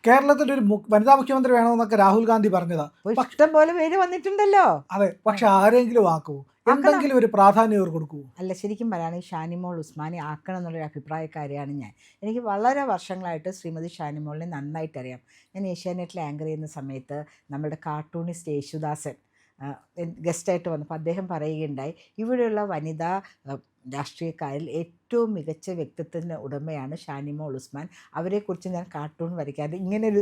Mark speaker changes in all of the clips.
Speaker 1: കേരളത്തിൽ ഒരു വനിതാ മുഖ്യമന്ത്രി വേണമെന്നൊക്കെ രാഹുൽ ഗാന്ധി പറഞ്ഞതാ.
Speaker 2: ഇഷ്ടം പോലെ പേര് വന്നിട്ടുണ്ടല്ലോ.
Speaker 1: അതെ, പക്ഷെ ആരെങ്കിലും ആക്കുമോ? എന്തെങ്കിലും ഒരു പ്രാധാന്യം ഇവർ കൊടുക്കുമോ?
Speaker 2: അല്ല, ശരിക്കും പറയുകയാണെങ്കിൽ ഷാനിമോൾ ഉസ്മാനെ ആക്കണം എന്നുള്ളൊരു അഭിപ്രായക്കാരിയാണ് ഞാൻ. എനിക്ക് വളരെ വർഷങ്ങളായിട്ട് ശ്രീമതി ഷാനിമോളിനെ നന്നായിട്ട് അറിയാം. ഞാൻ ഏഷ്യാനെറ്റിൽ ആങ്കർ ചെയ്യുന്ന സമയത്ത് നമ്മുടെ കാർട്ടൂണിസ്റ്റ് യേശുദാസൻ ഗസ്റ്റായിട്ട് വന്നപ്പോൾ അദ്ദേഹം പറയുകയുണ്ടായി, ഇവിടെയുള്ള വനിതാ രാഷ്ട്രീയക്കാരിൽ ഏറ്റവും മികച്ച വ്യക്തിത്വത്തിന് ഉടമയാണ് ഷാനിമോൾ ഉസ്മാൻ. അവരെക്കുറിച്ച് ഞാൻ കാർട്ടൂൺ വരയ്ക്കാറ്. ഇങ്ങനെയൊരു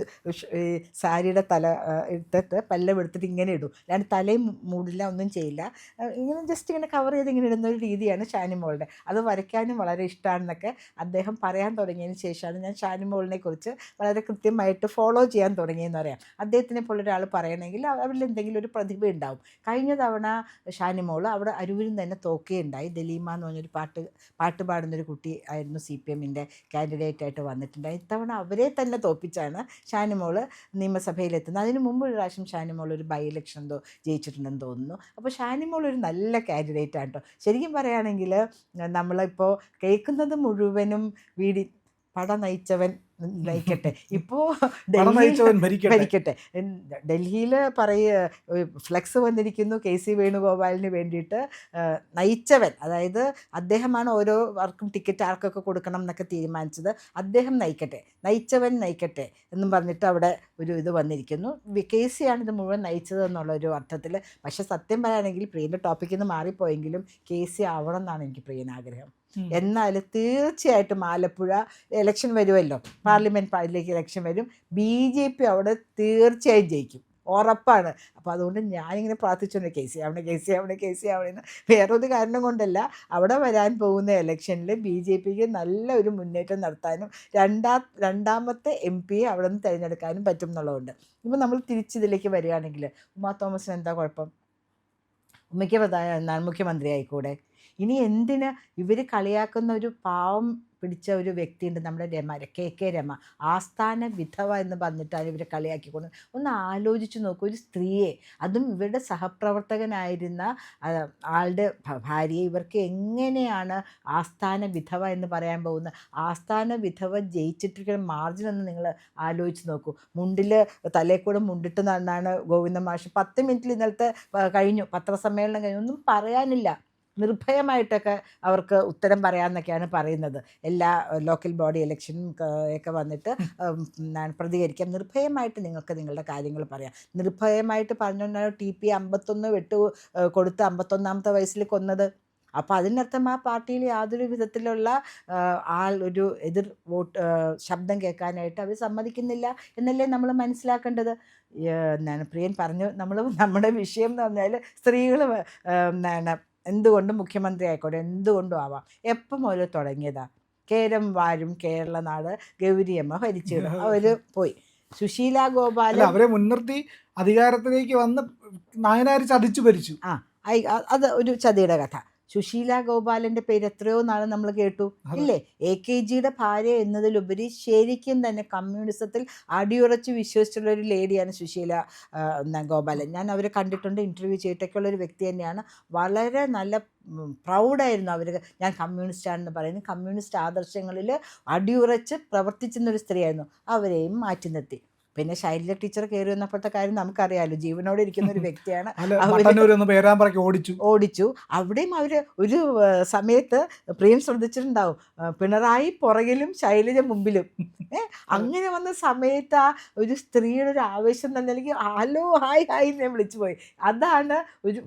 Speaker 2: സാരിയുടെ തല എടുത്തിട്ട് പല്ലം എടുത്തിട്ട് ഇങ്ങനെ ഇടും. ഞാൻ തലയും മൂടില്ല, ഒന്നും ചെയ്യില്ല, ഇങ്ങനെ ജസ്റ്റ് ഇങ്ങനെ കവർ ചെയ്ത് ഇങ്ങനെ ഇടുന്നൊരു രീതിയാണ് ഷാനിമോളുടെ. അത് വരയ്ക്കാനും വളരെ ഇഷ്ടമാണെന്നൊക്കെ അദ്ദേഹം പറയാൻ തുടങ്ങിയതിന് ശേഷമാണ് ഞാൻ ഷാനിമോളിനെ കുറിച്ച് വളരെ കൃത്യമായിട്ട് ഫോളോ ചെയ്യാൻ തുടങ്ങിയെന്ന് പറയാം. അദ്ദേഹത്തിനെ പോലൊരാൾ പറയണമെങ്കിൽ അവരിൽ എന്തെങ്കിലും ഒരു പ്രതിഭ ഉണ്ടാവും. കഴിഞ്ഞ തവണ ഷാനിമോൾ അവിടെ അരൂരിൽ തന്നെ തോക്കുകയുണ്ടായി. ദലീമ എന്ന് പറഞ്ഞൊരു പാട്ട് പാടുന്നൊരു കുട്ടി ആയിരുന്നു CPM-ൻ്റെ കാൻഡിഡേറ്റായിട്ട് വന്നിട്ടുണ്ടായി. ഇത്തവണ അവരെ തന്നെ തോൽപ്പിച്ചാണ് ഷാനിമോൾ നിയമസഭയിലെത്തുന്നത്. അതിന് മുമ്പ് ഒരു പ്രാവശ്യം ഷാനിമോൾ ഒരു ബൈ ഇലക്ഷൻ എന്തോ ജയിച്ചിട്ടുണ്ടെന്ന് തോന്നുന്നു. അപ്പോൾ ഷാനിമോൾ ഒരു നല്ല കാൻഡിഡേറ്റ് ആണ് കേട്ടോ. ശരിക്കും പറയുകയാണെങ്കിൽ നമ്മളിപ്പോൾ കേൾക്കുന്നത് മുഴുവനും പട നയിച്ചവൻ നയിക്കട്ടെ, ഇപ്പോൾ ഭരിക്കട്ടെ. ഡൽഹിയിൽ ഫ്ലെക്സ് വന്നിരിക്കുന്നു KC വേണുഗോപാലിന് വേണ്ടിയിട്ട്. നയിച്ചവൻ, അതായത് അദ്ദേഹമാണ് ഓരോവർക്കും ടിക്കറ്റ് ആർക്കൊക്കെ കൊടുക്കണം എന്നൊക്കെ തീരുമാനിച്ചത്. അദ്ദേഹം നയിച്ചവൻ നയിക്കട്ടെ എന്നും പറഞ്ഞിട്ട് അവിടെ ഒരു ഇത് വന്നിരിക്കുന്നു. KC ആണ് ഇത് മുഴുവൻ നയിച്ചത് എന്നുള്ളൊരു അർത്ഥത്തിൽ. പക്ഷെ സത്യം പറയുകയാണെങ്കിൽ പ്രിയൻ്റെ ടോപ്പിക്കിൽ നിന്ന് മാറിപ്പോയെങ്കിലും KC ആവണം എന്നാണ് എനിക്ക് പ്രിയന് ആഗ്രഹം. എന്നാൽ തീർച്ചയായിട്ടും ആലപ്പുഴ ഇലക്ഷൻ വരുമല്ലോ, പാർലമെൻറ്റ് ഇലക്ഷൻ വരും. BJP അവിടെ തീർച്ചയായും ജയിക്കും, ഉറപ്പാണ്. അപ്പോൾ അതുകൊണ്ട് ഞാനിങ്ങനെ പ്രാർത്ഥിച്ചുകൊണ്ട് KC ആവണമെന്ന്. വേറൊരു കാരണം കൊണ്ടല്ല, അവിടെ വരാൻ പോകുന്ന ഇലക്ഷനിൽ BJPക്ക് നല്ല ഒരു മുന്നേറ്റം നടത്താനും രണ്ടാമത്തെ MP അവിടെ നിന്ന് തിരഞ്ഞെടുക്കാനും പറ്റും എന്നുള്ളതുകൊണ്ട്. ഇപ്പോൾ നമ്മൾ തിരിച്ചിതിലേക്ക് വരികയാണെങ്കിൽ ഉമാ തോമസിന് എന്താ കുഴപ്പം? ഉമ്മയ്ക്ക് മുഖ്യമന്ത്രി ആയിക്കൂടെ? ഇനി എന്തിന് ഇവർ കളിയാക്കുന്ന ഒരു പാവം പിടിച്ച ഒരു വ്യക്തിയുണ്ട്, നമ്മുടെ KK രമ, ആസ്ഥാന വിധവ എന്ന് പറഞ്ഞിട്ടാണ് ഇവരെ കളിയാക്കിക്കൊണ്ട്. ഒന്ന് ആലോചിച്ച് നോക്കൂ, ഒരു സ്ത്രീയെ, അതും ഇവരുടെ സഹപ്രവർത്തകനായിരുന്ന ആളുടെ ഭാര്യയെ ഇവർക്ക് എങ്ങനെയാണ് ആസ്ഥാന വിധവ എന്ന് പറയാൻ പോകുന്നത്? ആസ്ഥാന വിധവ ജയിച്ചിട്ടിരിക്കുന്ന മാർജിൻ ഒന്ന് നിങ്ങൾ ആലോചിച്ച് നോക്കൂ. മുണ്ടിൽ തലേക്കൂടെ മുണ്ടിട്ട് നടന്നാണ് ഗോവിന്ദ മാഷ്. 10 മിനിറ്റിൽ ഇന്നലത്തെ കഴിഞ്ഞു, പത്രസമ്മേളനം കഴിഞ്ഞു, ഒന്നും പറയാനില്ല. നിർഭയമായിട്ടൊക്കെ അവർക്ക് ഉത്തരം പറയാമെന്നൊക്കെയാണ് പറയുന്നത്. എല്ലാ ലോക്കൽ ബോഡി ഇലക്ഷനും ഒക്കെ വന്നിട്ട് പ്രതികരിക്കാം. നിർഭയമായിട്ട് നിങ്ങൾക്ക് നിങ്ങളുടെ കാര്യങ്ങൾ പറയാം. നിർഭയമായിട്ട് പറഞ്ഞുകൊണ്ടാണ് TP 51 വെട്ട് കൊടുത്ത് 51ാമത്തെ വയസ്സിൽ കൊന്നത്. അപ്പോൾ അതിനർത്ഥം ആ പാർട്ടിയിൽ യാതൊരു വിധത്തിലുള്ള ഒരു എതിർ ശബ്ദം കേൾക്കാനായിട്ട് അവർ സമ്മതിക്കുന്നില്ല എന്നല്ലേ നമ്മൾ മനസ്സിലാക്കേണ്ടത്. പ്രിയൻ പറഞ്ഞു, നമ്മുടെ വിഷയം എന്ന് പറഞ്ഞാൽ സ്ത്രീകൾ എന്തുകൊണ്ടും മുഖ്യമന്ത്രി ആയിക്കോട്ടെ, എന്തുകൊണ്ടും ആവാം. എപ്പം മുതൽ തുടങ്ങിയതാ? കേരം വാരും കേരള നാട് ഗൗരിയമ്മ ഭരിച്ചിടും, അവർ പോയി. സുശീല ഗോപാലൻ
Speaker 1: അവരെ മുൻനിർത്തി അധികാരത്തിലേക്ക് വന്ന് നായനാർ ചതിച്ചു ഭരിച്ചു.
Speaker 2: അത് ഒരു ചതിയുടെ കഥ. സുശീല ഗോപാലൻ്റെ പേര് എത്രയോ നാൾ നമ്മൾ കേട്ടു, ഇല്ലേ? AKGയുടെ ഭാര്യ എന്നതിലുപരി ശരിക്കും തന്നെ കമ്മ്യൂണിസത്തിൽ അടിയുറച്ച് വിശ്വസിച്ചുള്ള ഒരു ലേഡിയാണ് സുശീല ഗോപാലൻ. ഞാൻ അവരെ കണ്ടിട്ടുണ്ട്, ഇൻ്റർവ്യൂ ചെയ്തിട്ടൊക്കെയുള്ളൊരു വ്യക്തി തന്നെയാണ്. വളരെ നല്ല പ്രൗഡായിരുന്നു അവർ. ഞാൻ കമ്മ്യൂണിസ്റ്റാണെന്ന് പറയുന്നത്. കമ്മ്യൂണിസ്റ്റ് ആദർശങ്ങളിൽ അടിയുറച്ച് പ്രവർത്തിച്ചിരുന്നൊരു സ്ത്രീയായിരുന്നു. അവരെയും മാറ്റി നിർത്തി. പിന്നെ ശൈലജ ടീച്ചർ കയറി വന്നപ്പോഴത്തെ കാര്യം നമുക്കറിയാമല്ലോ, ജീവനോടെ ഇരിക്കുന്ന ഒരു വ്യക്തിയാണ്. ഓടിച്ചു. അവിടെയും അവർ ഒരു സമയത്ത് പ്രിയം ശ്രദ്ധിച്ചിട്ടുണ്ടാവും, പിണറായി പുറകിലും ശൈലജ മുമ്പിലും. അങ്ങനെ വന്ന സമയത്ത് ആ ഒരു സ്ത്രീയുടെ ഒരു ആവേശം തന്നെ എനിക്ക് ഹലോ ഹായ് ഞാൻ വിളിച്ചു പോയി. അതാണ്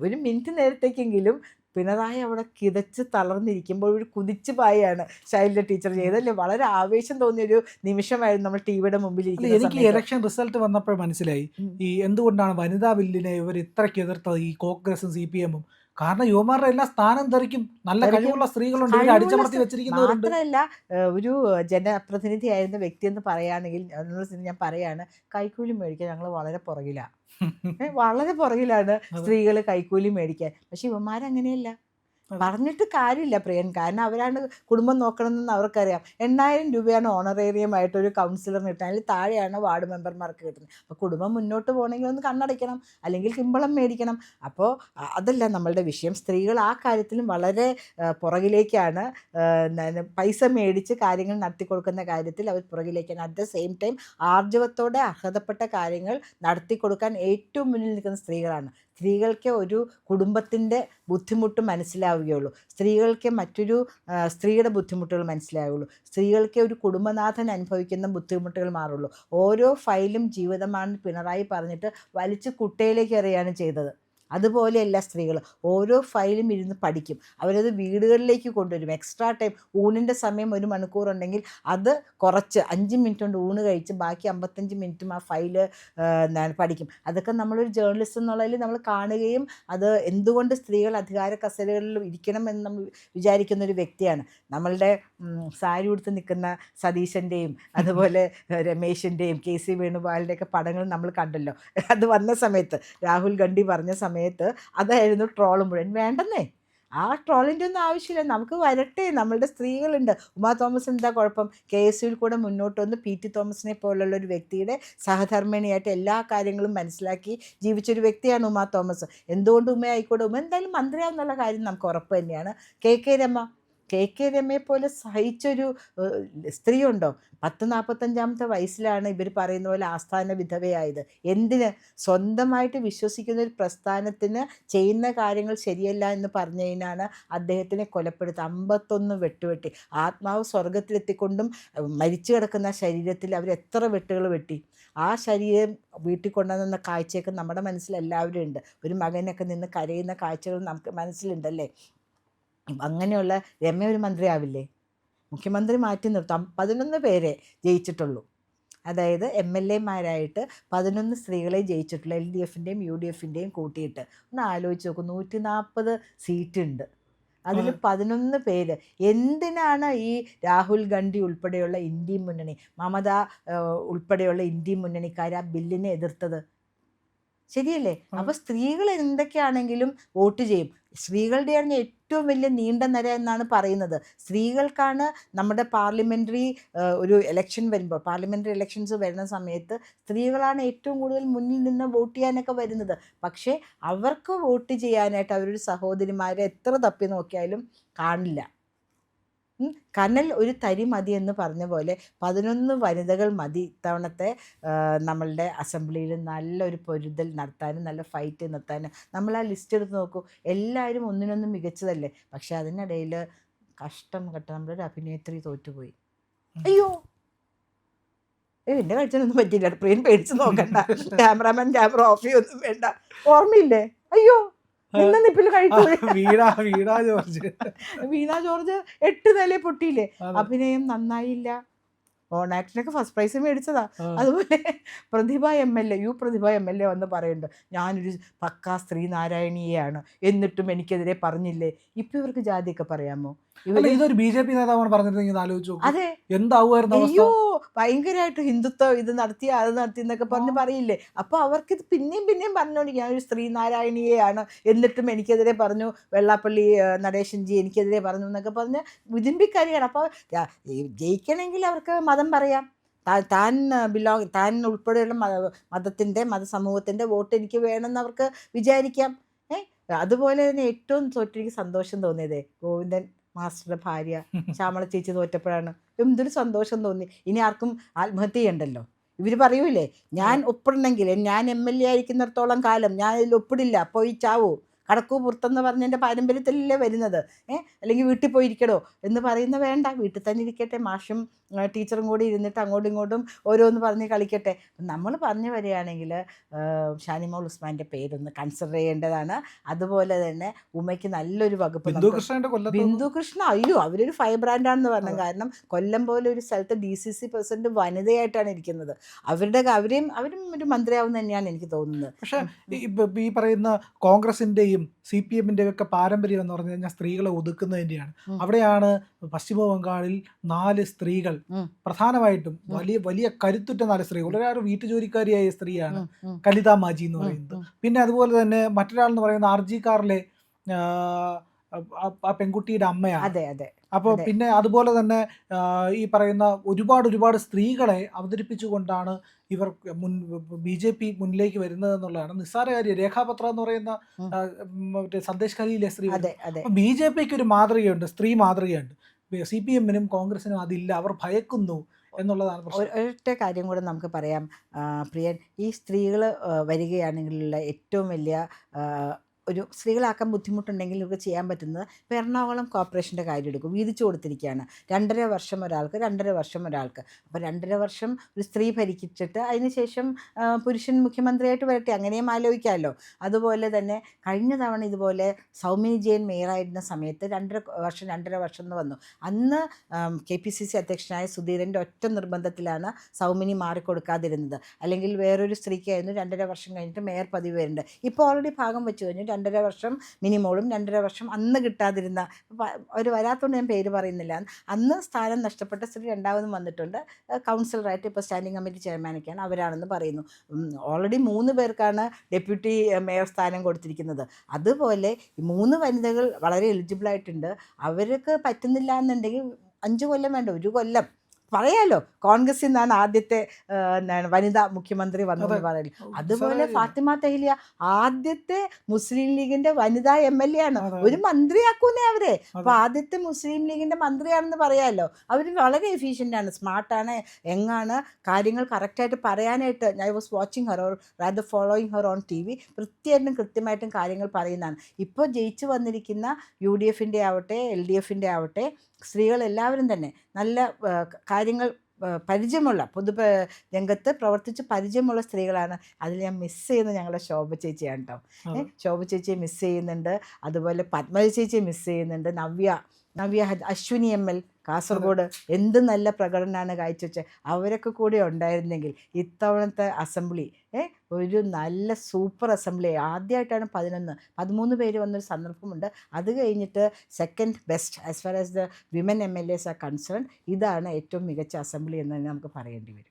Speaker 2: ഒരു മിനിറ്റ് നേരത്തേക്കെങ്കിലും പിണറായി അവിടെ കിതച്ച് തളർന്നിരിക്കുമ്പോൾ ഒരു കുതിച്ചു പായാണ് ശൈലജ ടീച്ചർ ചെയ്തല്ലേ. വളരെ ആവേശം തോന്നിയൊരു നിമിഷമായിരുന്നു നമ്മൾ ടിവിയുടെ മുമ്പിൽ ഇരിക്കുന്നത്.
Speaker 1: എനിക്ക് ഇലക്ഷൻ റിസൾട്ട് വന്നപ്പോൾ മനസ്സിലായി എന്തുകൊണ്ടാണ് വനിതാ ബില്ലിനെ ഇവർ ഇത്രയ്ക്ക് എതിർത്തത്, ഈ കോൺഗ്രസും CPM-ഉം. കാരണം യുവമാരുടെ എല്ലാ സ്ഥാനം തെറിക്കും. നല്ല കഴിവുള്ള സ്ത്രീകളുണ്ട്, അടിച്ചമർത്തി വെച്ചിരിക്കുന്നവരുണ്ട്.
Speaker 2: മാത്രമല്ല, ഒരു ജനപ്രതിനിധിയായിരുന്ന വ്യക്തി എന്ന് പറയുകയാണെങ്കിൽ ഞാൻ പറയാണ്, കൈക്കൂലി മേടിക്കാൻ ഞങ്ങൾ വളരെ പുറകിലാണ്. സ്ത്രീകൾ കൈക്കൂലി മേടിക്കാൻ. പക്ഷെ ഇവന്മാരങ്ങനെയല്ല. പറഞ്ഞിട്ട് കാര്യമില്ല പ്രിയൻ, കാരണം അവരാണ് കുടുംബം നോക്കണമെന്ന് അവർക്കറിയാം. 8,000 രൂപയാണ് ഓണറേറിയമായിട്ട് ഒരു കൗൺസിലറിന് കിട്ടുന്നത്, അതിൽ താഴെയാണ് വാർഡ് മെമ്പർമാർക്ക് കിട്ടുന്നത്. അപ്പോൾ കുടുംബം മുന്നോട്ട് പോകണമെങ്കിൽ ഒന്ന് കണ്ണടയ്ക്കണം, അല്ലെങ്കിൽ കിമ്പളം മേടിക്കണം. അപ്പോൾ അതല്ല നമ്മളുടെ വിഷയം. സ്ത്രീകൾ ആ കാര്യത്തിലും വളരെ പുറകിലേക്കാണ്. പൈസ മേടിച്ച് കാര്യങ്ങൾ നടത്തി കൊടുക്കുന്ന കാര്യത്തിൽ അവർ പുറകിലേക്കാണ്. അറ്റ് ദ സെയിം ടൈം ആർജവത്തോടെ അർഹതപ്പെട്ട കാര്യങ്ങൾ നടത്തി കൊടുക്കാൻ ഏറ്റവും മുന്നിൽ നിൽക്കുന്ന സ്ത്രീകളാണ്. സ്ത്രീകൾക്ക് ഒരു കുടുംബത്തിൻ്റെ ബുദ്ധിമുട്ട് മനസ്സിലാവുകയുള്ളൂ, സ്ത്രീകൾക്ക് മറ്റൊരു സ്ത്രീയുടെ ബുദ്ധിമുട്ടുകൾ മനസ്സിലാവുകയുള്ളൂ, സ്ത്രീകൾക്ക് ഒരു കുടുംബനാഥൻ അനുഭവിക്കുന്ന ബുദ്ധിമുട്ടുകൾ മാറുള്ളൂ. ഓരോ ഫയലും ജീവിതമാണ് പിണറായി പറഞ്ഞിട്ട് വലിച്ച് കുട്ടയിലേക്ക് എറിയാണ് ചെയ്തത്. അതുപോലെയല്ല സ്ത്രീകൾ. ഓരോ ഫയലും ഇരുന്ന് പഠിക്കും, അവരത് വീടുകളിലേക്ക് കൊണ്ടുവരും. എക്സ്ട്രാ ടൈം, ഊണിൻ്റെ സമയം 1 മണിക്കൂറുണ്ടെങ്കിൽ അത് കുറച്ച് 5 മിനിറ്റ് കൊണ്ട് ഊണ് കഴിച്ച് ബാക്കി 55 മിനിറ്റും ആ ഫയല് പഠിക്കും. അതൊക്കെ നമ്മളൊരു ജേർണലിസ്റ്റ് എന്നുള്ളതിൽ നമ്മൾ കാണുകയും അത് എന്തുകൊണ്ട് സ്ത്രീകൾ അധികാര കസേരകളിൽ ഇരിക്കണം എന്ന് നമ്മൾ വിചാരിക്കുന്ന ഒരു വ്യക്തിയാണ്. നമ്മളുടെ സാരി ഉടുത്ത് നിൽക്കുന്ന സതീശൻ്റെയും അതുപോലെ രമേശിൻ്റെയും KC വേണുഗോപാലിൻ്റെയൊക്കെ പടങ്ങൾ നമ്മൾ കണ്ടല്ലോ. അത് വന്ന സമയത്ത് രാഹുൽ ഗാന്ധി പറഞ്ഞ സമയത്ത് അതായിരുന്നു ട്രോൾ മുഴുവൻ. വേണ്ടെന്നേ, ആ ട്രോളിൻ്റെ ഒന്നും ആവശ്യമില്ല, നമുക്ക് വരട്ടെ. നമ്മളുടെ സ്ത്രീകളുണ്ട്. ഉമാ തോമസ് എന്താ കുഴപ്പം? KSUവിൽ കൂടെ മുന്നോട്ട് വന്ന് PT തോമസിനെ പോലുള്ള ഒരു വ്യക്തിയുടെ സഹധർമ്മിണിയായിട്ട് എല്ലാ കാര്യങ്ങളും മനസ്സിലാക്കി ജീവിച്ചൊരു വ്യക്തിയാണ് ഉമാ തോമസ്. എന്തുകൊണ്ട് ഉമ ആയിക്കോട്ടെ? ഉമ എന്തായാലും മന്ത്രിയാവുന്നുള്ള കാര്യം നമുക്ക് ഉറപ്പ് തന്നെയാണ്. KK രമയെ പോലെ സഹിച്ചൊരു സ്ത്രീയുണ്ടോ? 45 വയസ്സിലാണ് ഇവർ പറയുന്ന പോലെ ആസ്ഥാന വിധവയായത്. എന്തിന്? സ്വന്തമായിട്ട് വിശ്വസിക്കുന്ന ഒരു പ്രസ്ഥാനത്തിന് ചെയ്യുന്ന കാര്യങ്ങൾ ശരിയല്ല എന്ന് പറഞ്ഞതിനാണ് അദ്ദേഹത്തിനെ കൊലപ്പെടുത്തുക. 51 വെട്ടുവെട്ടി. ആത്മാവ് സ്വർഗത്തിലെത്തിക്കൊണ്ടും മരിച്ചു കിടക്കുന്ന ശരീരത്തിൽ അവർ എത്ര വെട്ടുകൾ വെട്ടി. ആ ശരീരം വീട്ടിൽ കൊണ്ടുവന്ന കാഴ്ചയൊക്കെ നമ്മുടെ മനസ്സിൽ എല്ലാവരും ഉണ്ട്. ഒരു മകനൊക്കെ നിന്ന് കരയുന്ന കാഴ്ചകൾ നമുക്ക് മനസ്സിലുണ്ടല്ലേ. അങ്ങനെയുള്ള രമ ഒരു മന്ത്രിയാവില്ലേ? മുഖ്യമന്ത്രി മാറ്റി നിർത്താം. 11 പേരെ ജയിച്ചിട്ടുള്ളൂ. അതായത് MLA-മാരായിട്ട് 11 സ്ത്രീകളെ ജയിച്ചിട്ടുള്ളൂ. LDFിൻ്റെയും UDFിൻ്റെയും കൂട്ടിയിട്ട്. ഒന്ന് ആലോചിച്ച് നോക്കൂ, 140 സീറ്റുണ്ട്, അതിൽ 11 പേര്. എന്തിനാണ് ഈ രാഹുൽ ഗാന്ധി ഉൾപ്പെടെയുള്ള ഇന്ത്യ മുന്നണി, മമത ഉൾപ്പെടെയുള്ള ഇന്ത്യ മുന്നണിക്കാർ ആ ബില്ലിനെ എതിർത്തത്? ശരിയല്ലേ? അപ്പോൾ സ്ത്രീകൾ എന്തൊക്കെയാണെങ്കിലും വോട്ട് ചെയ്യും. സ്ത്രീകളുടെയാണ് ഏറ്റവും വലിയ നീണ്ട നിര എന്നാണ് പറയുന്നത്. സ്ത്രീകൾക്കാണ് നമ്മുടെ പാർലമെൻ്ററി ഒരു ഇലക്ഷൻ വരുമ്പോൾ, പാർലമെൻ്ററി ഇലക്ഷൻസ് വരുന്ന സമയത്ത് സ്ത്രീകളാണ് ഏറ്റവും കൂടുതൽ മുന്നിൽ നിന്ന് വോട്ട് ചെയ്യാനൊക്കെ വരുന്നത്. പക്ഷേ അവർക്ക് വോട്ട് ചെയ്യാനായിട്ട് അവരൊരു സഹോദരിമാരെ എത്ര തപ്പി നോക്കിയാലും കാണില്ല. കനൽ ഒരു തരി മതി എന്ന് പറഞ്ഞ പോലെ 11 വനിതകൾ മതി ഇത്തവണത്തെ നമ്മളുടെ അസംബ്ലിയിൽ നല്ലൊരു പൊരുതൽ നടത്താനും നല്ല ഫൈറ്റ് നിർത്താനും. നമ്മൾ ആ ലിസ്റ്റ് എടുത്ത് നോക്കൂ, എല്ലാവരും ഒന്നിനൊന്ന് മികച്ചതല്ലേ. പക്ഷെ അതിനിടയിൽ കഷ്ടം കേട്ടോ, നമ്മുടെ ഒരു അഭിനേത്രി തോറ്റുപോയി. അയ്യോ, എൻ്റെ കഴിച്ചാനൊന്നും പറ്റില്ല. പ്രിയൻ പേടിച്ച് നോക്കണ്ട, ക്യാമറാമാൻ ക്യാമറ ഓഫ് ചെയ്യൊന്നും വേണ്ട. ഓർമ്മയില്ലേ? അയ്യോ, നിപ്പിൽ കഴിച്ചു. വീണ ജോർജ് 8 നില പൊട്ടിയില്ലേ. അഭിനയം നന്നായില്ല. ഓണാക്ടിനൊക്കെ ഫസ്റ്റ് പ്രൈസ് മേടിച്ചതാ. അതുപോലെ പ്രതിഭ MLA വന്ന് പറയുന്നുണ്ട്, ഞാനൊരു പക്കാ സ്ത്രീ നാരായണീയാണ്, എന്നിട്ടും എനിക്കെതിരെ പറഞ്ഞില്ലേ. ഇപ്പം ഇവർക്ക് ജാതിയൊക്കെ പറയാമോ?
Speaker 1: ഇതൊരു BJP നേതാവാണ് പറഞ്ഞിട്ടുണ്ടെങ്കിൽ ആലോചിച്ചു.
Speaker 2: അതെ,
Speaker 1: എന്താവുമായിരുന്നു?
Speaker 2: അയ്യോ, ഭയങ്കരമായിട്ട് ഹിന്ദുത്വം ഇത് നടത്തി അത് നടത്തി എന്നൊക്കെ പറഞ്ഞ് പറയില്ലേ. അപ്പോൾ അവർക്കിത് പിന്നെയും പറഞ്ഞോണ്ട്, ഞാനൊരു സ്ത്രീ നാരായണീയാണ്, എന്നിട്ടും എനിക്കെതിരെ പറഞ്ഞു, വെള്ളാപ്പള്ളി നടേശൻജി എനിക്കെതിരെ പറഞ്ഞു എന്നൊക്കെ പറഞ്ഞ് വിതിമ്പിക്കരിയാണ്. അപ്പോൾ ജയിക്കണമെങ്കിൽ അവർക്ക് മതം പറയാം, താൻ ഉൾപ്പെടെയുള്ള മതസമൂഹത്തിൻ്റെ വോട്ട് എനിക്ക് വേണമെന്ന് അവർക്ക് വിചാരിക്കാം. അതുപോലെ തന്നെ ഏറ്റവും തോറ്റെനിക്ക് സന്തോഷം തോന്നിയത് ഗോവിന്ദൻ മാസ്റ്ററുടെ ഭാര്യ ശ്യാമള ചേച്ചി തോറ്റപ്പോഴാണ്. എന്തൊരു സന്തോഷം തോന്നി. ഇനി ആർക്കും ആത്മഹത്യ ചെയ്യണ്ടല്ലോ. ഇവർ പറയൂലേ, ഞാൻ ഒപ്പിടണമെങ്കിൽ ഞാൻ MLA ആയിരിക്കുന്നിടത്തോളം കാലം ഞാൻ ഇതിൽ ഒപ്പിടില്ല, പോയി ചാവൂ, കടക്കൂ പുറത്തെന്ന് പറഞ്ഞതിൻ്റെ പാരമ്പര്യത്തിലല്ലേ വരുന്നത്. അല്ലെങ്കിൽ വീട്ടിൽ പോയിരിക്കണോ എന്ന് പറയുന്ന വേണ്ട, വീട്ടിൽ തന്നെ ഇരിക്കട്ടെ. മാഷും ടീച്ചറും കൂടി ഇരുന്നിട്ട് അങ്ങോട്ടും ഇങ്ങോട്ടും ഓരോന്ന് പറഞ്ഞ് കളിക്കട്ടെ. നമ്മൾ പറഞ്ഞു വരികയാണെങ്കിൽ ഷാനിമോൾ ഉസ്മാൻ്റെ പേരൊന്ന് കൺസിഡർ ചെയ്യേണ്ടതാണ്. അതുപോലെ തന്നെ ഉമയ്ക്ക് നല്ലൊരു വകുപ്പ്. ബിന്ദുകൃഷ്ണ, അയ്യോ, അവരൊരു ഫയർ ബ്രാൻഡാണെന്ന് പറഞ്ഞു. കാരണം കൊല്ലം പോലെ ഒരു സ്ഥലത്ത് DCC പ്രസിഡന്റ് വനിതയായിട്ടാണ് ഇരിക്കുന്നത്. അവരും ഒരു മന്ത്രിയാവും തന്നെയാണ് എനിക്ക് തോന്നുന്നത്.
Speaker 1: പക്ഷേ ഈ പറയുന്ന കോൺഗ്രസിൻ്റെയും CPM-ൻ്റെയും ഒക്കെ പാരമ്പര്യം എന്ന് പറഞ്ഞു കഴിഞ്ഞാൽ സ്ത്രീകളെ ഒതുക്കുന്നതിൻ്റെയാണ്. അവിടെയാണ് പശ്ചിമ ബംഗാളിൽ 4 സ്ത്രീകൾ, പ്രധാനമായിട്ടും വലിയ കരുത്തുറ്റ 4 സ്ത്രീകൾ. ഒരാൾ വീട്ടുജോലിക്കാരിയായ സ്ത്രീയാണ് കലിത മാജി എന്ന് പറയുന്നത്. പിന്നെ അതുപോലെ തന്നെ മറ്റൊരാളെന്ന് പറയുന്ന RG കാറിലെ ആ പെൺകുട്ടിയുടെ അമ്മയാണ്.
Speaker 2: അതെ അതെ
Speaker 1: അപ്പോൾ
Speaker 2: അതെ
Speaker 1: പിന്നെ അതുപോലെ തന്നെ ഈ പറയുന്ന ഒരുപാട് സ്ത്രീകളെ അവതരിപ്പിച്ചുകൊണ്ടാണ് ഇവർ BJP മുന്നിലേക്ക് വരുന്നതെന്നുള്ളതാണ് നിസ്സാര കാര്യം. രേഖാപത്ര എന്ന് പറയുന്ന
Speaker 2: ഉം.
Speaker 1: ആ, മറ്റേ സന്ദേശ് ഖലീലെ സ്ത്രീ
Speaker 2: അതെ
Speaker 1: വരുന്നു.
Speaker 2: അതെ
Speaker 1: അപ്പോൾ BJPക്ക് ഒരു മാതൃകയുണ്ട്, സ്ത്രീ മാതൃകയുണ്ട്. CPMനും കോൺഗ്രസിനും അതില്ല, അവർ ഭയക്കുന്നു എന്നുള്ളതാണ് പ്രശ്നം.
Speaker 2: ഒരൊറ്റ കാര്യം കൂടെ നമുക്ക് പറയാം പ്രിയൻ. ഈ സ്ത്രീകൾ വരികയാണെങ്കിലുള്ള ഏറ്റവും വലിയ ആ, ഒരു സ്ത്രീകളാക്കാൻ ബുദ്ധിമുട്ടുണ്ടെങ്കിൽ ഇവർക്ക് ചെയ്യാൻ പറ്റുന്നത് ഇപ്പോൾ എറണാകുളം കോർപ്പറേഷൻ്റെ കാര്യം എടുക്കും. വീതിച്ചു കൊടുത്തിരിക്കുകയാണ് 2.5 വർഷം ഒരാൾക്ക്, 2.5 വർഷം ഒരാൾക്ക്. അപ്പോൾ 2.5 വർഷം ഒരു സ്ത്രീ ഭരിച്ചിട്ട് അതിനുശേഷം പുരുഷൻ മുഖ്യമന്ത്രിയായിട്ട് വരട്ടെ, അങ്ങനെയും ആലോചിക്കാമല്ലോ. അതുപോലെ തന്നെ കഴിഞ്ഞ തവണ ഇതുപോലെ സൗമിനി ജെയിൻ മേയറായിരുന്ന സമയത്ത് 2.5 വർഷം എന്ന് വന്നു. അന്ന് KPCC അധ്യക്ഷനായ സുധീരൻ്റെ ഒറ്റ നിർബന്ധത്തിലാണ് സൗമിനി മാറിക്കൊടുക്കാതിരുന്നത്. അല്ലെങ്കിൽ വേറൊരു സ്ത്രീക്കായിരുന്നു 2.5 വർഷം കഴിഞ്ഞിട്ട് മേയർ പദവി വരുന്നുണ്ട്. ഇപ്പോൾ ഓൾറെഡി ഭാഗം വെച്ച് കഴിഞ്ഞു. 2.5 വർഷം മിനിമോളും 2.5 വർഷം അന്ന് കിട്ടാതിരുന്ന അവർ വരാത്തതുകൊണ്ട് ഞാൻ പേര് പറയുന്നില്ല. അന്ന് സ്ഥാനം നഷ്ടപ്പെട്ട സ്ത്രീ രണ്ടാമതും വന്നിട്ടുണ്ട്. കൗൺസിലറായിട്ട് ഇപ്പോൾ സ്റ്റാൻഡിംഗ് കമ്മിറ്റി ചെയർമാനൊക്കെയാണ്, അവരാണെന്ന് പറയുന്നു. ഓൾറെഡി 3 പേർക്കാണ് ഡെപ്യൂട്ടി മേയർ സ്ഥാനം കൊടുത്തിരിക്കുന്നത്. അതുപോലെ ഈ 3 വനിതകൾ വളരെ എലിജിബിളായിട്ടുണ്ട്. അവർക്ക് പറ്റുന്നില്ല എന്നുണ്ടെങ്കിൽ 5 കൊല്ലം വേണ്ട, 1 കൊല്ലം പറയാലോ. കോൺഗ്രസിൽ നിന്നാണ് ആദ്യത്തെ എന്താണ് വനിതാ മുഖ്യമന്ത്രി വന്നതെന്ന്
Speaker 1: അതെ.
Speaker 2: പറയില്ല.
Speaker 1: നിസ്സാര
Speaker 2: അതുപോലെ
Speaker 1: കാര്യമല്ല.
Speaker 2: ഫാത്തിമ തെഹ്ലിയ ആദ്യത്തെ മുസ്ലിം ലീഗിന്റെ വനിതാ MLA ആണ്.
Speaker 1: അതെ,
Speaker 2: ഒരു മന്ത്രിയാക്കൂന്നേ അവരെ.
Speaker 1: അതെ.
Speaker 2: അപ്പോൾ ആദ്യത്തെ മുസ്ലിം ലീഗിന്റെ മന്ത്രിയാണെന്ന് പറയാമല്ലോ. അവർ വളരെ എഫീഷ്യൻ്റാണ്, സ്മാർട്ടാണ്, യങ്ങാണ്. കാര്യങ്ങൾ കറക്റ്റായിട്ട് പറയാനായിട്ട് I was watching Har or rather following Har on TV. കൃത്യമായിട്ടും കാര്യങ്ങൾ പറയുന്നതാണ്. ഇപ്പോൾ ജയിച്ചു വന്നിരിക്കുന്ന UDFൻ്റെ ആവട്ടെ LDFൻ്റെ ആവട്ടെ സ്ത്രീകളെല്ലാവരും തന്നെ നല്ല കാര്യങ്ങൾ പരിചയമുള്ള രംഗത്ത് പ്രവർത്തിച്ച് പരിചയമുള്ള സ്ത്രീകളാണ്. അതിൽ ഞാൻ മിസ് ചെയ്യുന്നത് ഞങ്ങളുടെ ശോഭ ചേച്ചിയാണ് കേട്ടോ. ശോഭ ചേച്ചിയെ മിസ് ചെയ്യുന്നുണ്ട്. അതുപോലെ പത്മജ ചേച്ചിയെ മിസ് ചെയ്യുന്നുണ്ട്. നവ്യ അശ്വിനി ML കാസർഗോഡ് എന്ത് നല്ല പ്രകടനമാണ് കാഴ്ചവെച്ചത്. അവരൊക്കെ കൂടി ഉണ്ടായിരുന്നെങ്കിൽ ഇത്തവണത്തെ അസംബ്ലി ഒരു നല്ല സൂപ്പർ അസംബ്ലി. ആദ്യമായിട്ടാണ് 13 പേര് വന്നൊരു സന്ദർഭമുണ്ട്. അത് കഴിഞ്ഞിട്ട് second best as far as the women MLAs R concern. ഇതാണ് ഏറ്റവും മികച്ച അസംബ്ലി എന്ന് തന്നെ നമുക്ക് പറയേണ്ടി വരും.